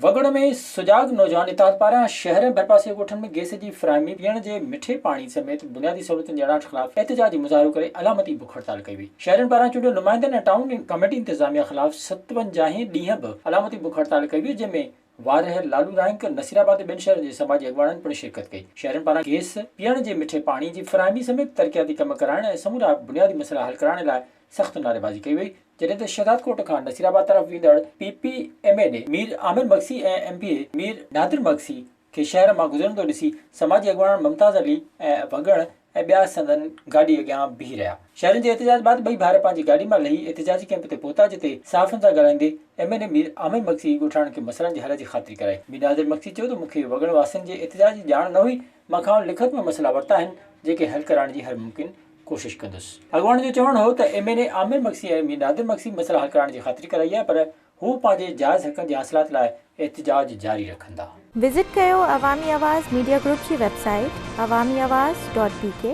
वगड़ में सुजाग नौजवान इताद पारा शहर भरपासे ॻोठनि में गैस की फ्राहमी पीअण जे मिठे पानी समेत बुनियादी सहूलियतुनि ॾियण ख़िलाफ़ एहतजाजी मुज़ाहिरो करे अलामती बुख हड़ताल कई हुई। शहरनि पारां चूंडियल नुमाइंदनि ऐं टाउन कमेटी इंतज़ामिया ख़िलाफ़ 57 ॾींहं बि अलामती बुख हड़ताल कई हुई, जंहिंमें वारहर लालू राइंक नसीराबाद ॿिनि शहरनि जे समाजी अॻवाननि पिणु शिरकत कई। शहरनि पारां गैस पीअण जे मिठे पाणी जी फ्राहमी समेत तरक़ियाती कम कराइण ऐं समूरा बुनियादी मसइला हल कराइण लाइ सख़्त नारेबाज़ी कई वई, जॾहिं त शहदाद कोट खां नसीराबाद तरफ़ वेंदड़ PPMA ने मीर आमिर मक्सी ऐं MPA मीर नादिर मक्सी खे शहर मां गुज़रंदो ॾिसी समाजी अॻवान मुमताज़ अली ऐं वगड़ ऐं ॿिया संदन गाॾी अॻियां बीह रहिया। शहरनि जे एहतजाज बाद ॿई भाउर पंहिंजी गाॾी मां लही एहतजाजी कैंप ते पहुता, जिते साफ़नि सां ॻाल्हाईंदे MNA मीर आमिर मक्सी ॻोठाणनि खे मसइलनि जे हल जी ख़ातिरी कराई। मीर नादिर मक्सी चयो त मूंखे वगड़ वासियुनि जे एहतजाज जी ॼाण न हुई, मां खां लिखत में मसइला वरिता आहिनि जेके हल कराइण जी हर मुमकिन कोशिश कंदुसि। अॻवान जो चवणु हो त MNA आमिर मक्सी ऐं मीर नादिर मक्सी मसइला हल कराइण जी ख़ातिरी कराई आहे, पर हू पंहिंजे जाइज़ हक़नि जे हासिलात लाइ एहतजाज जारी रखंदा। विज़िट कयो अवामी आवाज़ मीडिया ग्रुप जी वेबसाइट awamiawaz.pk